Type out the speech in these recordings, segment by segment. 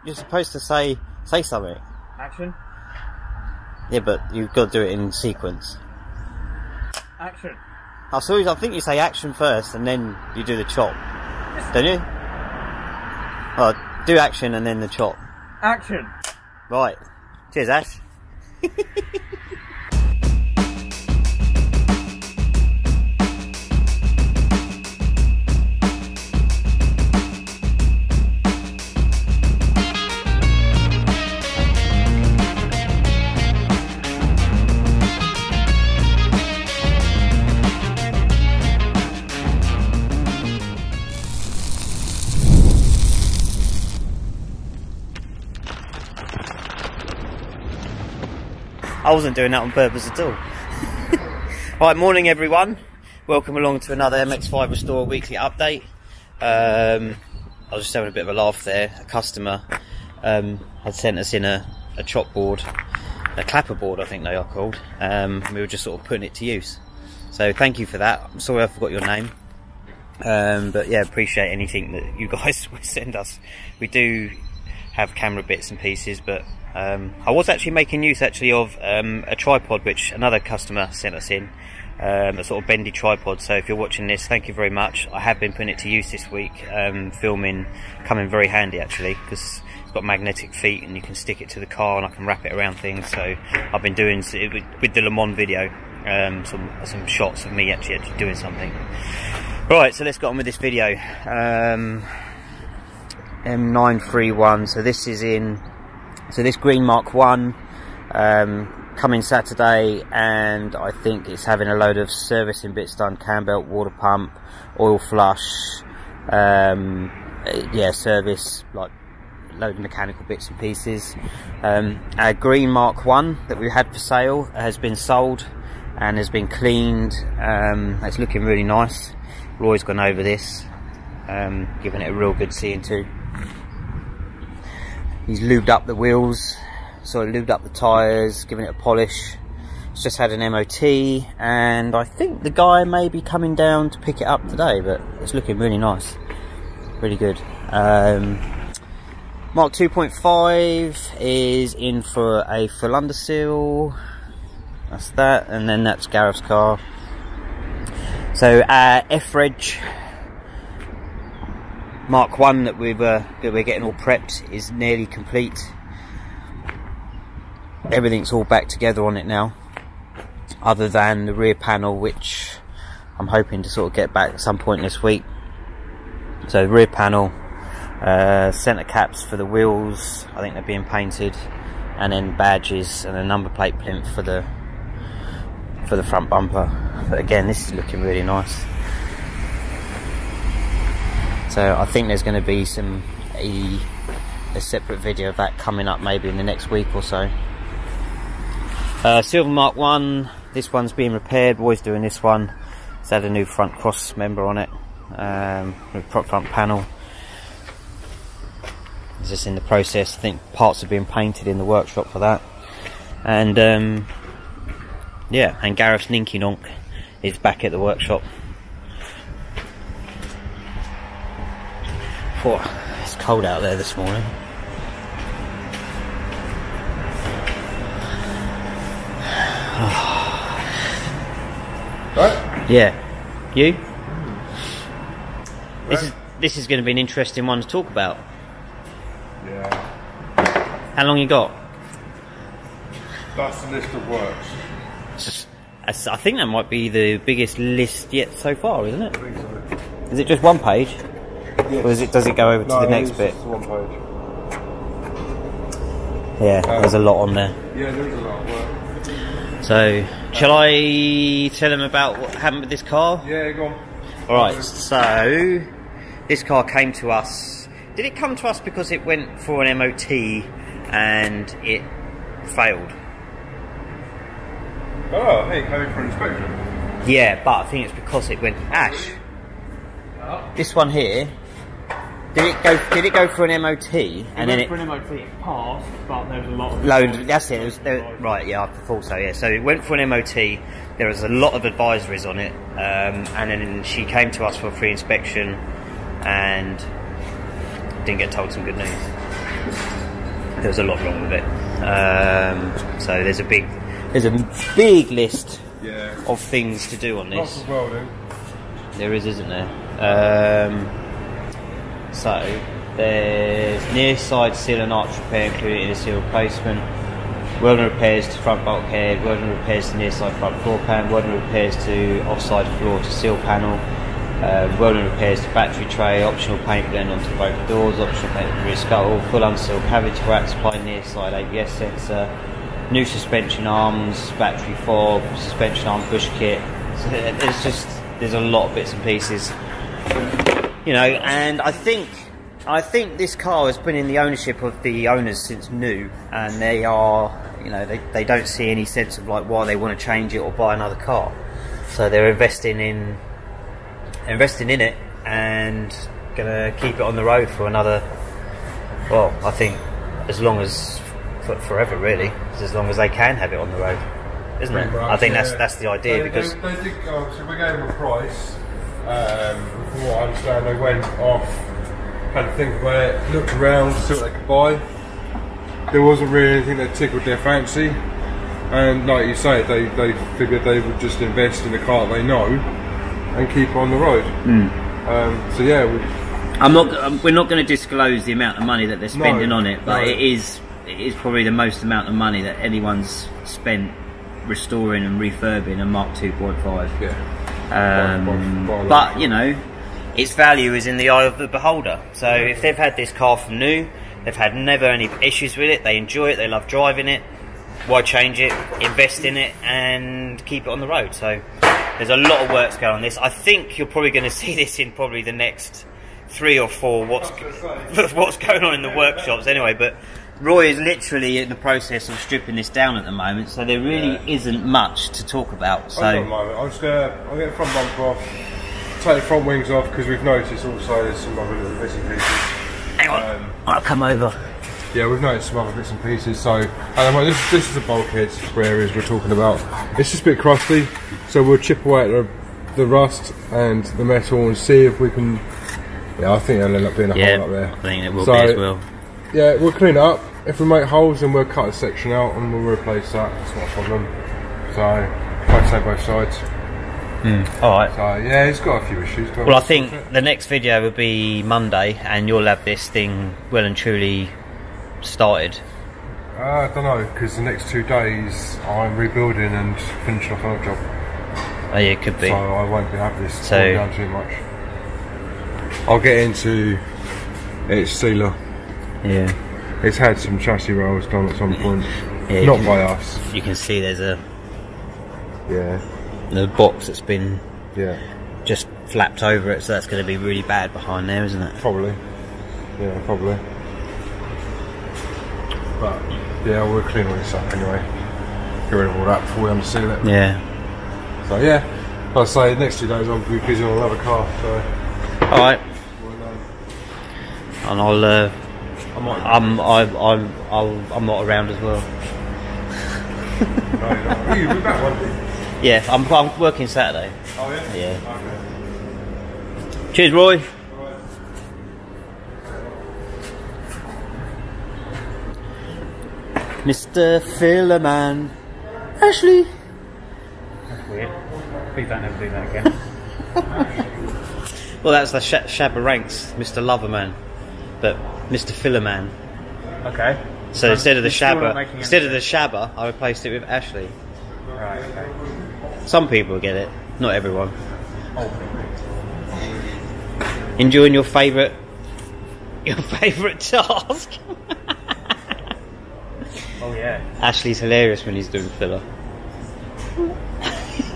You're supposed to say something. Action. Yeah, but you've got to do it in sequence. Action. I think you say action first and then you do the chop. Don't you? Oh, do action and then the chop. Action. Right. Cheers, Ash. I wasn't doing that on purpose at all. Right, morning everyone. Welcome along to another MX5 Restore weekly update. I was just having a bit of a laugh there. A customer had sent us in a chop board, a clapper board I think they are called. We were just sort of putting it to use. So thank you for that. I'm sorry I forgot your name. But yeah, appreciate anything that you guys send us. We do have camera bits and pieces, but I was actually making use of a tripod which another customer sent us in, a sort of bendy tripod. So if you're watching this, thank you very much. I have been putting it to use this week, filming, coming very handy actually, because it's got magnetic feet and you can stick it to the car and I can wrap it around things. So I've been doing with the Le-man video, some shots of me actually doing something. Right, so let's get on with this video. M931, so this is in, so this green Mk2 coming Saturday, and I think it's having a load of servicing bits done, cam belt, water pump, oil flush, yeah, service, like load of mechanical bits and pieces. Our green Mk2 that we had for sale has been sold and has been cleaned. It's looking really nice. Roy's gone over this, giving it a real good seeing to. He's lubed up the wheels, sort of lubed up the tyres, giving it a polish. It's just had an MOT, and I think the guy may be coming down to pick it up today, but it's looking really nice, really good. Mk2.5 is in for a full under seal. That's that, and then that's Gareth's car. So our F-Reg Mk2 that we're getting all prepped is nearly complete. Everything's all back together on it now, other than the rear panel, which I'm hoping to sort of get back at some point this week. So the rear panel, centre caps for the wheels, I think they're being painted, and then badges and a number plate plinth for the front bumper. But again, this is looking really nice. So I think there's going to be a separate video of that coming up maybe in the next week or so. Silver Mk2, this one's being repaired. Roy's doing this one. It's had a new front cross member on it, with front panel. It's just in the process. I think parts are being painted in the workshop for that. And yeah, and Gareth's Ninky Nonk is back at the workshop. Oh, it's cold out there this morning. Right? Yeah. You? Right. This is going to be an interesting one to talk about. Yeah. How long you got? That's the list of works. I think that might be the biggest list yet so far, isn't it? I think so. Is it just one page? Yes. Or does it go over to the next bit? It's one page. Yeah, there's a lot on there. Yeah, there's a lot of work. So, shall I tell them about what happened with this car? Yeah, go on. Alright, so this car came to us. Did it come to us because it went for an MOT and it failed? Oh, hey, coming for inspection. Yeah, but I think it's because it went. Ash, this one here. Did it go for an MOT and then it for an MOT, it passed, but there was a lot of load. That's it. Right, yeah, I thought so. Yeah, so it went for an MOT. There was a lot of advisories on it, and then she came to us for a free inspection and didn't get told some good news. there was a lot wrong with it. So there's a big list of things to do on this. Lots of welding. There is, isn't there? So there's near side sill and arch repair including a sill replacement, welding repairs to front bulkhead, welding repairs to near side front floor pan, welding repairs to offside floor to sill panel, welding repairs to battery tray, optional paint blend onto both doors, optional paint on the rear scuttle, full unsealed cavity rack, supply near side ABS sensor, new suspension arms, battery fob, suspension arm push kit. So there's a lot of bits and pieces, you know. And I think this car has been in the ownership of the owners since new, and they are, you know, they don't see any sense of like why they want to change it or buy another car, so they're investing in it and gonna keep it on the road for another, well, I think as long as forever, really, as long as they can have it on the road, isn't it? I think that's the idea. Because they did go, so we gave them a price. From what I understand, they went off, had to think about it, looked around, see what they could buy. There wasn't really anything that tickled their fancy, and like you say, they figured they would just invest in a car they know and keep it on the road. So yeah, we're not going to disclose the amount of money that they're spending on it, but it is probably the most amount of money that anyone's spent restoring and refurbing a Mark 2.5. Yeah. But you know, its value is in the eye of the beholder. So if they've had this car from new, they've had never any issues with it, they enjoy it, they love driving it, why change it, invest in it and keep it on the road? So there's a lot of work going on this. I think you're probably going to see this in probably the next 3 or 4 what's going on in the workshops anyway. But Roy is literally in the process of stripping this down at the moment, so there really isn't much to talk about. So I'll get the front bumper off, take the front wings off, because we've noticed also there's some other little bits and pieces. Hang on, I'll come over. Yeah, we've noticed some other bits and pieces. So this is the bulkhead areas we're talking about. It's just a bit crusty, so we'll chip away at the rust and the metal and see if we can. Yeah, I think it'll end up being a hole up there. I think it will be as well. Yeah, we'll clean it up. If we make holes, then we'll cut a section out and we'll replace that. That's not a problem. So, like I say, both sides. Alright. So, yeah, it's got a few issues. Well, I think the next video will be Monday, and you'll have this thing well and truly started. I don't know, because the next 2 days I'm rebuilding and finishing off another job. Oh, yeah, it could be. So I won't be having this down too much. I'll get into its sealer. Yeah. It's had some chassis rolls done at some point. Yeah, not by us. You can see there's a the box that's been just flapped over it, so that's going to be really bad behind there, isn't it? Probably. Yeah, probably. But yeah, we'll clean all this up anyway. Get rid of all that before we unseal it. Yeah. So yeah, like I say, the next 2 days I'll be busy on another car. So. Alright. And I'm not around as well. You'll be back one day. Yeah, I'm working Saturday. Oh yeah? Yeah. Okay. Cheers, Roy. Mr. Le-man. Ashlee. That's weird. Please don't ever do that again. Well, that's the Shabba ranks, Mr. Loverman, but Mr. Le-man. Okay. So instead of the Shabba, I replaced it with Ashlee. Right. Okay. Some people get it, not everyone. Enjoying your favourite task. Oh yeah. Ashlee's hilarious when he's doing filler.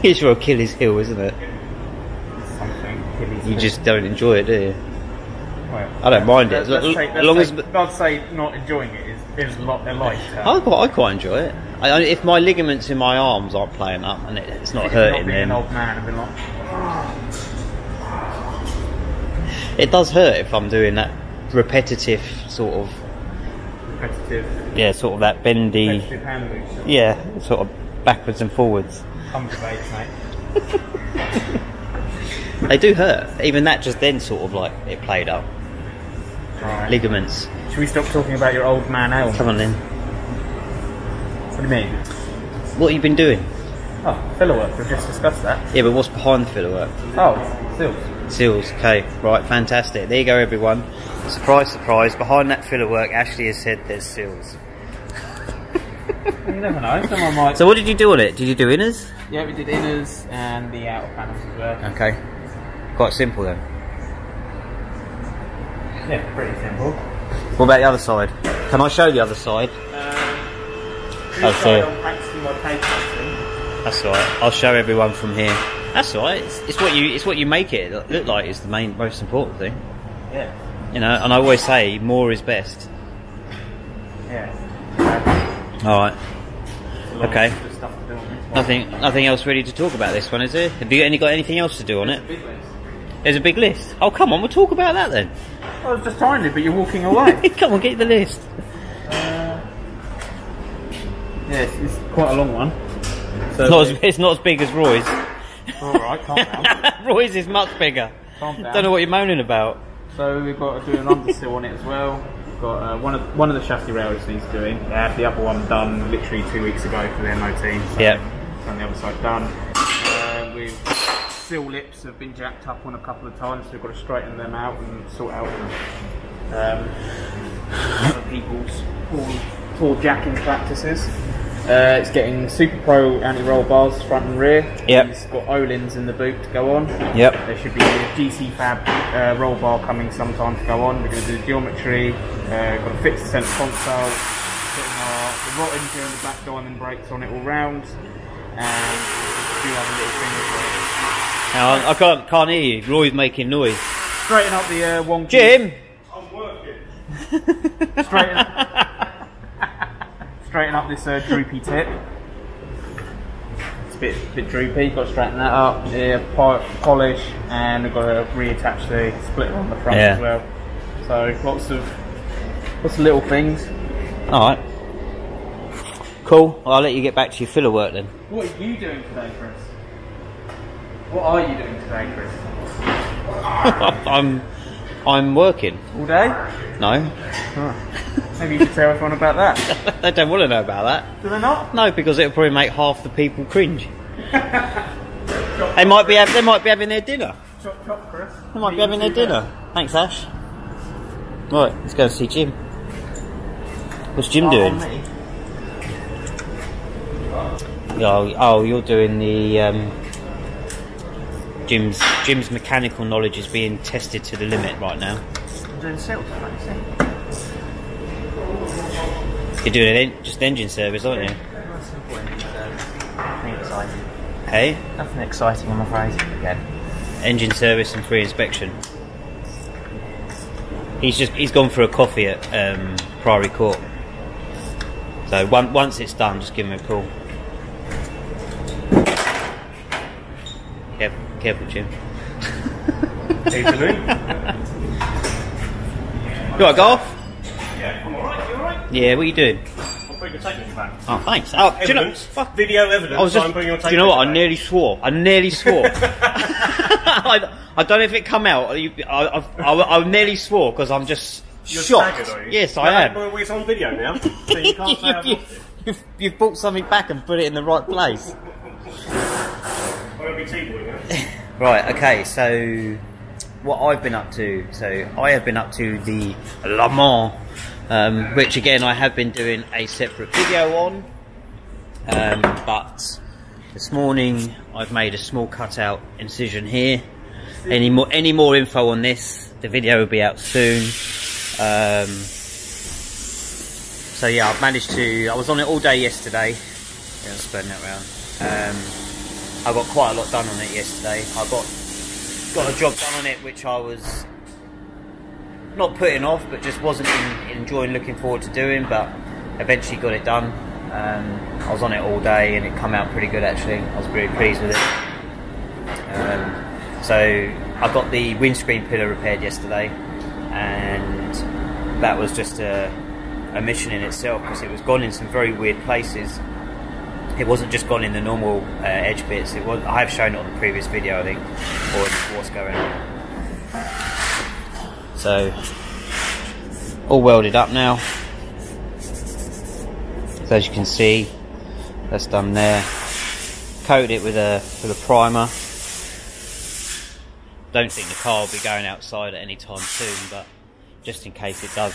He's for Achilles heel, isn't it? You just don't enjoy it, do you? Well, I don't mind it. I'd say not enjoying it is a lot. I quite enjoy it. If my ligaments in my arms aren't playing up and it's not hurting, then an old man and be like, it does hurt if I'm doing that repetitive sort of. Yeah, sort of that bendy. Hand moves. Yeah, sort of backwards and forwards. Come to base, mate. They do hurt. Even that just then sort of like it played up. Right. ligaments. Should we stop talking about your old man L? Come on then. What do you mean? What have you been doing? Oh, filler work. We've just discussed that. Yeah, but what's behind the filler work? Oh, sills. Sills, okay, right, fantastic. There you go, everyone. Surprise, surprise. Behind that filler work, Ashlee has said there's sills. You never know. Someone might. So what did you do on it? Did you do inners? Yeah, we did inners and the outer panels as well. Okay. Quite simple then. Yeah, pretty simple. What about the other side? Can I show the other side? That's so- I'm practicing my tape testing. That's all right. I'll show everyone from here. That's all right. It's what you make it look like is the most important thing. Yeah. You know, and I always say more is best. Yeah. All right. Okay. There's stuff to do on this one. Nothing else really to talk about this one, is there? Have you got anything else to do on it? Big list. There's a big list. Oh, come on, we'll talk about that then. I was just trying to, but you're walking away. Come on, get the list. Yeah, it's quite a long one. So It's not as big as Roy's. Alright, calm down. Roy's is much bigger. Calm down. Don't know what you're moaning about. So we've got to do an undersill on it as well. We've got one of the chassis rails needs doing. The upper one done literally 2 weeks ago for the MOT. So Yep. it's on the other side done. Sill lips have been jacked up on a couple of times, so we've got to straighten them out and sort out other people's poor jacking practices. It's getting Super Pro anti-roll bars front and rear. Yep. It's got Olins in the boot to go on. Yep. There should be a GC Fab roll bar coming sometime to go on. We're going to do the geometry. Got to fix the centre console. Putting the rot engine and the black diamond brakes on it all round. And do have a little thing as well. Now, I can't hear you. Roy's making noise. Straighten up the wonky. Jim! I'm working. Straighten up this droopy tip. It's a bit droopy. Got to straighten that up. Yeah, polish, and we've got to reattach the splitter on the front as well. So lots of little things. All right. Cool. Well, I'll let you get back to your filler work then. What are you doing today, Chris? What are you doing today, Chris? I'm working. All day? No. Maybe you should tell everyone about that. They don't want to know about that. Do they not? No, because it'll probably make half the people cringe. They might be having their dinner. Chop chop, Chris. They might be having their dinner. Thanks, Ash. Right, let's go and see Jim. What's Jim doing? Oh, you're doing the Jim's mechanical knowledge is being tested to the limit right now. I'm doing sales, You're doing just engine service, aren't you? Nothing exciting. Hey? Nothing exciting, I'm afraid. Again. Engine service and free inspection. He's gone for a coffee at Priory Court. So once it's done, just give him a call. Careful, Jim. Hey, Louis. You alright, Garth? Yeah, I'm alright. You alright? Yeah, what are you doing? I'm putting your tape back. Oh, thanks. Oh, do you know, Evidence. Video evidence. I was just, I'm putting your tape do you know what? back. I nearly swore. I don't know if it come out. I nearly swore because I'm just You're shocked. staggered, are you? Yes, I am. Well, it's on video now, so you can't say I've lost it. You've brought something back and put it in the right place. I'm going to be T-boy now. Right, okay, so what I've been up to. So I have been up to the Le-man, which again I have been doing a separate video on. But this morning I've made a small cutout incision here. Any more info on this, the video will be out soon. So yeah, I've managed to, I was on it all day yesterday. Yeah, I'll spin that round. I got quite a lot done on it yesterday. I got a job done on it which I was not putting off, but just wasn't enjoying looking forward to doing, but eventually got it done. I was on it all day and it come out pretty good actually. I was very pleased with it. So I got the windscreen pillar repaired yesterday, and that was just a mission in itself because it was gone in some very weird places. It wasn't just gone in the normal edge bits. It was. I have shown it on the previous video, I think, or what's going on. So all welded up now. So as you can see, that's done there. Coated it with a primer. Don't think the car will be going outside at any time soon, but just in case it does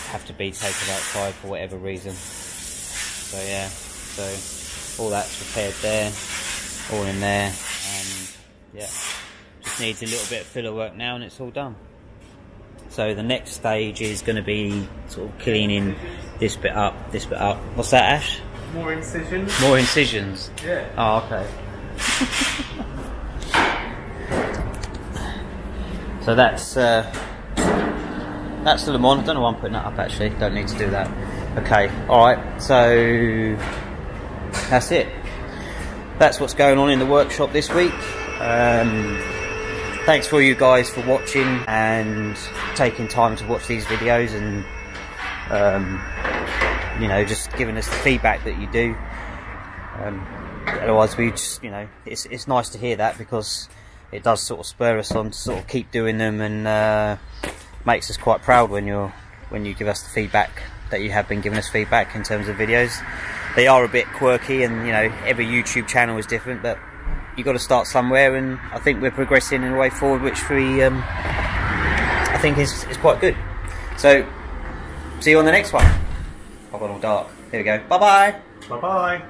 have to be taken outside for whatever reason. So yeah, so all that's repaired there, all in there, and yeah, just needs a little bit of filler work now and it's all done. So the next stage is going to be sort of cleaning this bit up, this bit up. What's that, Ash? More incisions. More incisions? Yeah. Oh, okay. So that's the Le Man. I don't know why I'm putting that up actually, don't need to do that. Okay, alright, so that's it. That's what's going on in the workshop this week. Thanks for you guys for watching and taking time to watch these videos and you know, just giving us the feedback that you do. Otherwise we just, you know, it's nice to hear that, because it does sort of spur us on to sort of keep doing them, and makes us quite proud when you give us the feedback that you have been giving us feedback in terms of videos. They are a bit quirky, and you know, every YouTube channel is different, but you've got to start somewhere, and I think we're progressing in a way forward which we I think is quite good. So see you on the next one. I've gone all dark. Here we go. Bye bye. Bye bye.